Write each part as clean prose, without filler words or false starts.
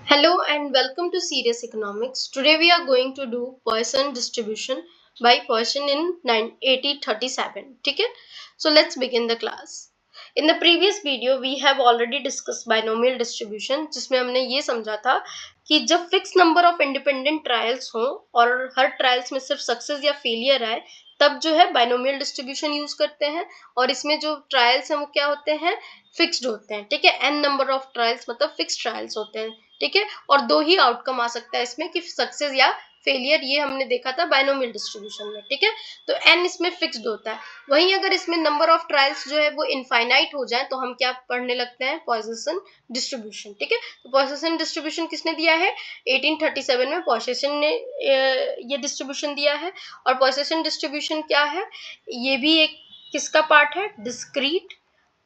Hello and welcome to Serious Economics. Today we are going to do Poisson distribution by Poisson in 1837. ठीक है? So let's begin the class. In the previous video we have already discussed binomial distribution जिसमें हमने ये समझा था कि जब fix number of independent trials हों और हर ट्रायल्स में सिर्फ सक्सेस या फेलियर आए तब जो है बाइनोमियल डिस्ट्रीब्यूशन यूज करते हैं और इसमें जो ट्रायल्स हैं वो क्या होते हैं, फिक्स्ड होते हैं. ठीक है, n नंबर ऑफ ट्रायल्स मतलब फिक्स्ड ट्रायल्स होते हैं. ठीक है, और दो ही आउटकम आ सकता है इसमें कि सक्सेस या फेलियर. ये हमने देखा था बाइनोमियल डिस्ट्रीब्यूशन में. ठीक है, तो n इसमें फिक्स्ड होता है. वहीं अगर इसमें नंबर ऑफ ट्रायल्स जो है वो इनफाइनाइट हो जाए तो हम क्या पढ़ने लगते हैं, पॉइसन डिस्ट्रीब्यूशन. ठीक है, तो पॉइसन डिस्ट्रीब्यूशन किसने दिया है, 1837 में पॉइसन ने ये डिस्ट्रीब्यूशन दिया है. और पॉइसन डिस्ट्रीब्यूशन क्या है, ये भी एक किसका पार्ट है, डिस्क्रीट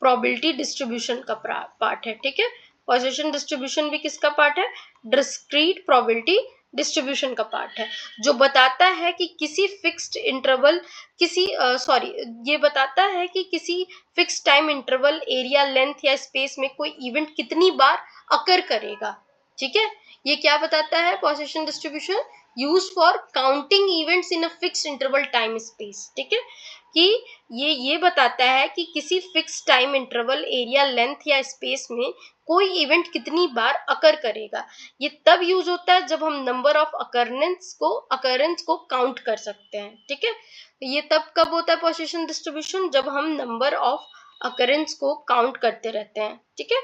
प्रोबेबिलिटी डिस्ट्रीब्यूशन का पार्ट है. ठीक है, पॉइसन डिस्ट्रीब्यूशन भी किसका पार्ट है, डिस्क्रीट प्रोबेबिलिटी डिस्ट्रीब्यूशन का पार्ट है, जो बताता है कि किसी फिक्स्ड इंटरवल ये बताता है कि किसी fix time interval area length या स्पेस में कोई इवेंट कितनी बार अकर करेगा. ठीक है, ये क्या बताता है, Poisson distribution use for counting events in a fixed interval time space. ठीक है, कि ये बताता है कि किसी fix time interval area length या स्पेस में कोई इवेंट कितनी बार अकर करेगा. ये तब यूज होता है जब हम नंबर ऑफ अकरेंस को काउंट कर सकते हैं. ठीक है, ये तब कब होता है पॉइसन डिस्ट्रीब्यूशन, जब हम नंबर ऑफ अकरेंस को काउंट करते रहते हैं. ठीक है,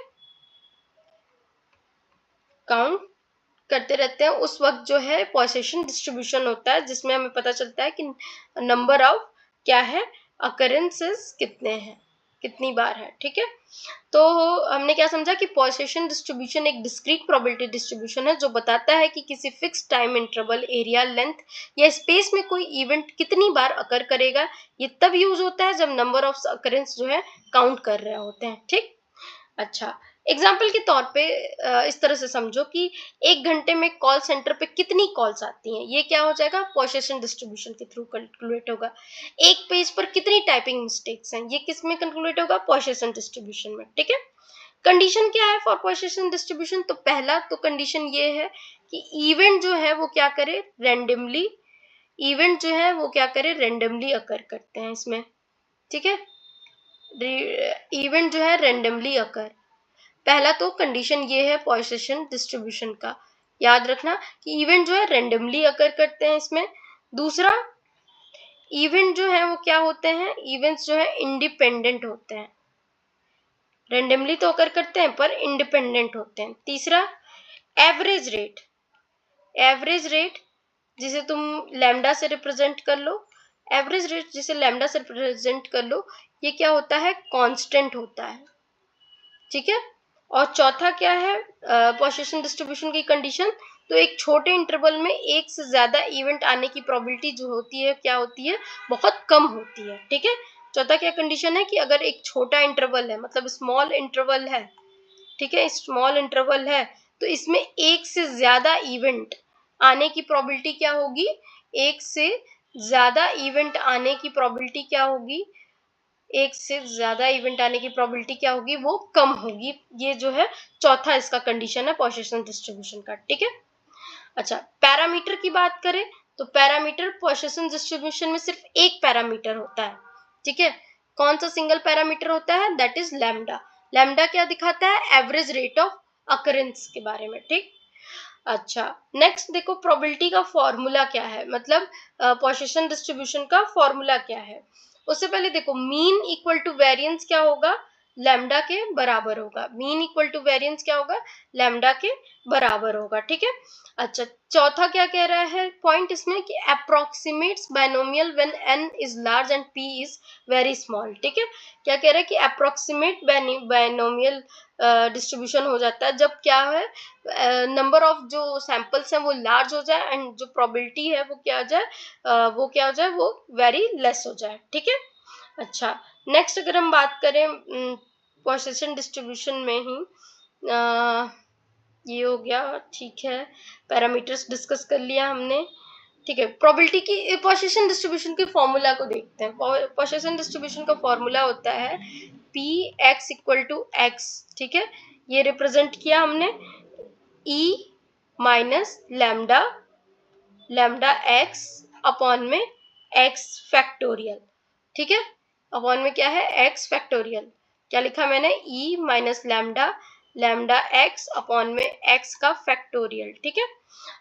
काउंट करते रहते हैं उस वक्त जो है पॉइसन डिस्ट्रीब्यूशन होता है, जिसमें हमें पता चलता है कि नंबर ऑफ क्या है, अकरेंसेस कितने हैं, कितनी बार है. ठीक है, तो हमने क्या समझा कि पॉइसन डिस्ट्रीब्यूशन एक डिस्क्रीट प्रोबेबिलिटी डिस्ट्रीब्यूशन है जो बताता है कि किसी fix time interval area length या स्पेस में कोई इवेंट कितनी बार अकर करेगा. ये तब यूज होता है जब नंबर ऑफ अकरेंस जो है काउंट कर रहे होते हैं. ठीक, अच्छा, एग्जाम्पल के तौर पे इस तरह से समझो कि एक घंटे में कॉल सेंटर पे कितनी कॉल्स आती हैं, ये क्या हो जाएगा, पॉइसन डिस्ट्रीब्यूशन के थ्रू कैलकुलेट होगा. एक पेज पर कितनी टाइपिंग मिस्टेक्स हैं, ये किस में कैलकुलेट होगा, पॉइसन डिस्ट्रीब्यूशन में. ठीक है, कंडीशन क्या है फॉर पॉइसन डिस्ट्रीब्यूशन, तो पहला तो कंडीशन ये है कि इवेंट जो है वो क्या करे, रेंडमली अकर करते हैं इसमें. ठीक है, इवेंट जो है रेंडमली अकर. पहला तो कंडीशन ये है पॉइसन डिस्ट्रीब्यूशन का, याद रखना कि इवेंट जो है रेंडमली अकर करते हैं इसमें. दूसरा, इवेंट जो है वो क्या होते हैं, इवेंट्स जो है इंडिपेंडेंट होते हैं, रेंडमली तो अकर करते हैं पर इंडिपेंडेंट होते हैं. तीसरा, एवरेज रेट जिसे तुम लैम्डा से रिप्रेजेंट कर लो, ये क्या होता है, कांस्टेंट होता है. ठीक है, और चौथा क्या है, पॉइसन डिस्ट्रीब्यूशन की कंडीशन, तो एक छोटे इंटरवल में एक से ज्यादा इवेंट आने की प्रोबेबिलिटी जो होती है क्या होती है, बहुत कम होती है. ठीक है, चौथा क्या कंडीशन है कि अगर एक छोटा इंटरवल है, मतलब स्मॉल इंटरवल है, ठीक है, स्मॉल इंटरवल है, तो इसमें एक से ज्यादा इवेंट आने की प्रोबेबिलिटी क्या होगी, एक से ज्यादा इवेंट आने की प्रोबेबिलिटी क्या होगी, एक से ज्यादा इवेंट आने की प्रोबेबिलिटी क्या होगी, वो कम होगी. ये जो है चौथा इसका कंडीशन है पॉइसन डिस्ट्रीब्यूशन का. ठीक है, अच्छा, पैरामीटर की बात करें तो पैरामीटर पॉइसन डिस्ट्रीब्यूशन में सिर्फ एक पैरामीटर होता है. ठीक है, कौन सा सिंगल पैरामीटर होता है, दैट इज लैम्डा. लैम्डा क्या दिखाता है, एवरेज रेट ऑफ अकरेंस के बारे में. ठीक, अच्छा, नेक्स्ट देखो प्रोबेबिलिटी का फॉर्मूला क्या है, मतलब पॉइसन डिस्ट्रीब्यूशन का फॉर्मूला क्या है. उससे पहले देखो मीन इक्वल टू वेरिएंस क्या होगा, लैम्डा के बराबर होगा. मीन इक्वल टू वेरिएंस क्या होगा, लैम्डा के बराबर होगा. ठीक है, अच्छा, चौथा क्या कह रहा है पॉइंट इसमें कि approximates binomial when n is large and p is very small. ठीक है, क्या कह रहा है कि अप्रोक्सीमेट बाइनोमियल डिस्ट्रीब्यूशन हो जाता है जब क्या है, नंबर ऑफ जो सैंपल्स हैं वो लार्ज हो जाए एंड जो प्रोबेबिलिटी है वो क्या हो जाए, वो वेरी लेस हो जाए. ठीक है, अच्छा, नेक्स्ट अगर हम बात करें पॉइसन डिस्ट्रीब्यूशन में ही ये हो गया. ठीक है, पैरामीटर्स डिस्कस कर लिया हमने. ठीक है, प्रोबेबिलिटी की पॉइसन डिस्ट्रीब्यूशन के फॉर्मूला को देखते हैं. पॉइसन डिस्ट्रीब्यूशन का फॉर्मूला होता है p x equal to x. ठीक है, ये रिप्रेजेंट किया हमने e minus lambda lambda x upon में एक्स फैक्टोरियल, ठीक है। अपॉन में क्या है, एक्स फैक्टोरियल। क्या लिखा मैंने, e minus lambda lambda x upon में एक्स का फैक्टोरियल, ठीक है।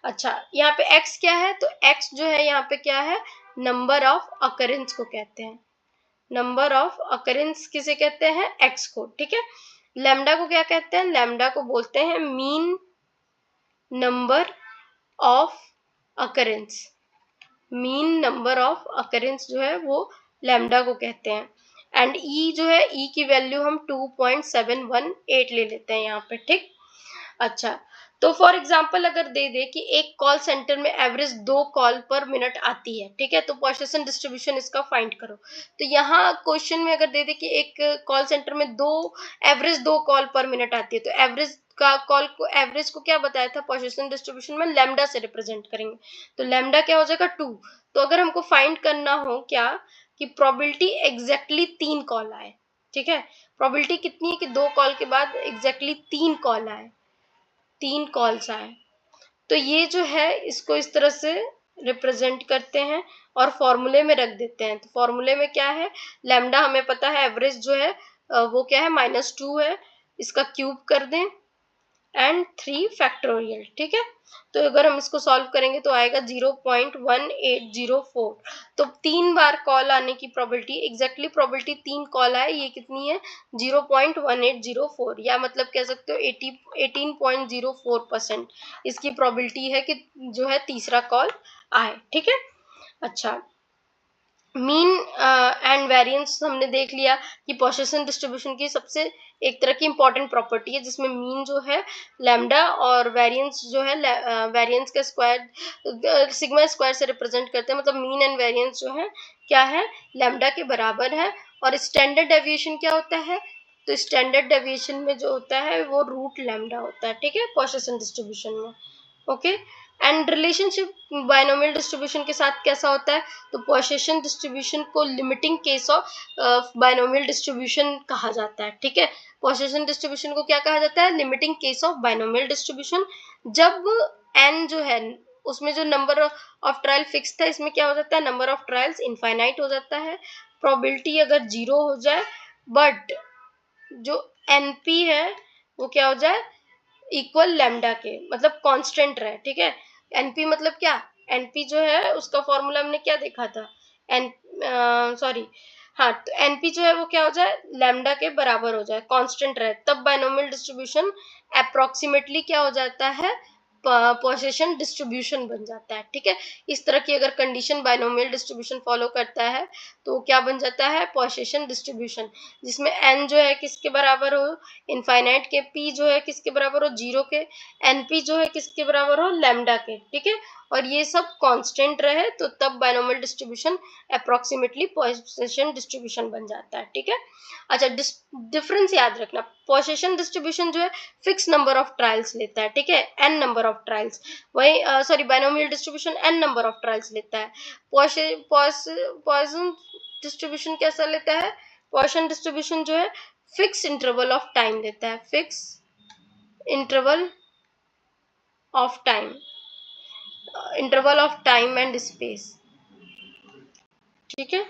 अच्छा, यहाँ पे एक्स क्या है, तो एक्स जो है यहाँ पे क्या है, नंबर ऑफ अकरेंस को कहते हैं। नंबर ऑफ अकरेंस किसे कहते हैं, एक्स को, ठीक है। लैम्डा को क्या कहते हैं, लैम्डा को बोलते हैं mean number of occurrence. Mean number of occurrence जो है वो लैम्डा को कहते हैं। एंड ई जो है, ई की वैल्यू हम 2.718 ले लेते हैं यहाँ पे, ठीक। अच्छा, तो फॉर एग्जांपल अगर दे दे कि एक कॉल सेंटर में एवरेज 2 कॉल पर मिनट आती है, ठीक है, तो पॉइसन डिस्ट्रीब्यूशन इसका फाइंड करो। तो यहाँ क्वेश्चन में अगर दे दे कि एक कॉल सेंटर में एवरेज 2 कॉल पर मिनट आती है, तो एवरेज का कॉल को, एवरेज को क्या बताया था पॉइसन डिस्ट्रीब्यूशन में, लैम्डा से रिप्रेजेंट करेंगे। तो लैम्डा क्या हो जाएगा, 2। तो अगर हमको फाइंड करना हो क्या, कि प्रोबेबिलिटी एग्जैक्टली 3 कॉल आए, ठीक है। प्रोबेबिलिटी कितनी है कि 2 कॉल के बाद एग्जैक्टली 3 कॉल आए, 3 कॉल्स आए। तो ये जो है इसको इस तरह से रिप्रेजेंट करते हैं और फॉर्मूले में रख देते हैं। तो फॉर्मूले में क्या है, लैम्डा हमें पता है, एवरेज जो है वो क्या है, -2 है, इसका क्यूब कर दें एंड 3 फैक्टोरियल, ठीक है। तो अगर हम इसको सॉल्व करेंगे तो आएगा 0.1804। तो 3 बार कॉल आने की प्रोबेबिलिटी, एग्जैक्टली प्रोबेबिलिटी 3 कॉल आए, ये कितनी है, 0.1804, या मतलब कह सकते हो 18.04% इसकी प्रोबेबिलिटी है कि जो है तीसरा कॉल आए, ठीक है। अच्छा, मीन एंड वेरिएंस हमने देख लिया कि पॉइसन डिस्ट्रीब्यूशन की सबसे एक तरह की इंपॉर्टेंट प्रॉपर्टी है, जिसमें मीन जो है लैम्डा और वेरिएंस जो है वेरिएंस का स्क्वायर सिग्मा स्क्वायर से रिप्रेजेंट करते हैं। मतलब मीन एंड वेरिएंस जो है क्या है, लैम्डा के बराबर है। और स्टैंडर्ड डेविएशन क्या होता है, तो स्टैंडर्ड डेविएशन में जो होता है वो रूट लैम्डा होता है, ठीक है, पॉइसन डिस्ट्रीब्यूशन में। Okay, and relationship binomial distribution के साथ कैसा होता है, तो पॉइसन डिस्ट्रीब्यूशन को limiting case of binomial distribution कहा जाता है, ठीक है। पॉइसन डिस्ट्रीब्यूशन को क्या कहा जाता है, limiting case of binomial distribution. जब n जो है उसमें जो नंबर ऑफ ट्रायल फिक्स था, इसमें क्या हो जाता है, नंबर ऑफ ट्रायल्स इनफाइनाइट हो जाता है। प्रोबेबिलिटी अगर 0 हो जाए, बट जो np है वो क्या हो जाए, इक्वल लैम्डा के, मतलब कांस्टेंट रहे, ठीक है। एनपी मतलब क्या, एनपी जो है उसका फॉर्मूला हमने क्या देखा था, एन सॉरी हाँ, तो एनपी जो है वो क्या हो जाए, लैम्डा के बराबर हो जाए, कांस्टेंट रहे, तब बायनोमियल डिस्ट्रीब्यूशन अप्रोक्सीमेटली क्या हो जाता है, पॉइसन डिस्ट्रीब्यूशन बन जाता है, ठीक है। इस तरह की अगर कंडीशन बायनोमियल डिस्ट्रीब्यूशन फॉलो करता है तो क्या बन जाता है, पॉइसन डिस्ट्रीब्यूशन, जिसमें n जो है किसके बराबर हो, इनफाइनाइट के, p जो है किसके बराबर हो, 0 के, np जो है किसके बराबर हो, लैम्डा के, ठीक है। और ये सब कांस्टेंट रहे तो तब binomial distribution approximately Poisson distribution बन जाता है, ठीक है। अच्छा, डिफरेंस याद रखना, पॉइसन डिस्ट्रीब्यूशन जो है फिक्स नंबर ऑफ ट्रायल्स लेता है, ठीक है, n नंबर ऑफ ट्रायल्स। वही sorry, binomial distribution n number of trials लेता है। पॉइसन डिस्ट्रीब्यूशन कैसा लेता है, पॉइसन डिस्ट्रीब्यूशन जो है फिक्स इंटरवल ऑफ टाइम लेता है, fix interval of time, interval of time and space, ठीक है।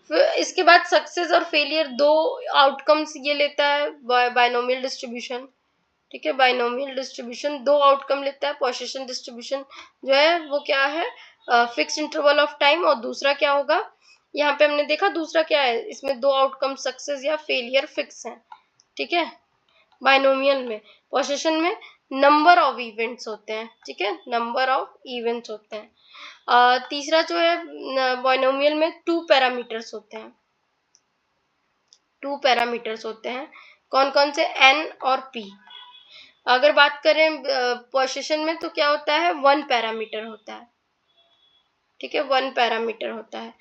फिर इसके बाद सक्सेस और फेलियर, 2 आउटकम्स ये लेता है बायनोमियल डिस्ट्रीब्यूशन, ठीक है। बायनोमियल डिस्ट्रीब्यूशन 2 आउटकम लेता है, पॉइसन डिस्ट्रीब्यूशन जो है वो क्या है, फिक्स इंटरवल ऑफ टाइम, और दूसरा क्या होगा, यहाँ पे हमने देखा दूसरा क्या है, इसमें 2 आउटकम सक्सेस या फेलियर फिक्स है, ठीक है। बायनोमियल में, पॉइसन में नंबर ऑफ इवेंट्स होते हैं, ठीक है, नंबर ऑफ इवेंट्स होते हैं। तीसरा जो है बायनोमियल में 2 पैरामीटर्स होते हैं, 2 पैरामीटर्स होते हैं, कौन कौन से, n और p। अगर बात करें पॉइसन में तो क्या होता है, 1 पैरामीटर होता है, ठीक है, 1 पैरामीटर होता है।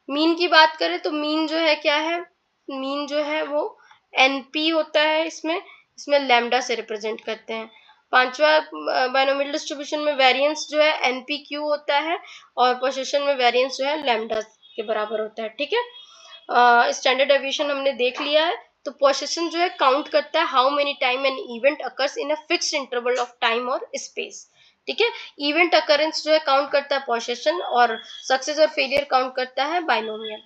मीन की बात करें तो मीन जो है क्या है, मीन जो है वो np होता है, इसमें लैम्डा से रिप्रेजेंट करते हैं। पांचवा बायनोमियल डिस्ट्रीब्यूशन में वेरिएंस जो है npq होता है, और पॉइसन में वेरिएंस जो है लैम्डा के बराबर होता है, ठीक है। स्टैंडर्ड डेविएशन हमने देख लिया है, तो पोजीशन जो है काउंट करता है how many time an event occurs in a fixed interval of time और स्पेस। ठीक है, इवेंट अकरेंस जो है काउंट करता है पोजीशन, और सक्सेस और फेलियर काउंट करता है बाइनोमियल।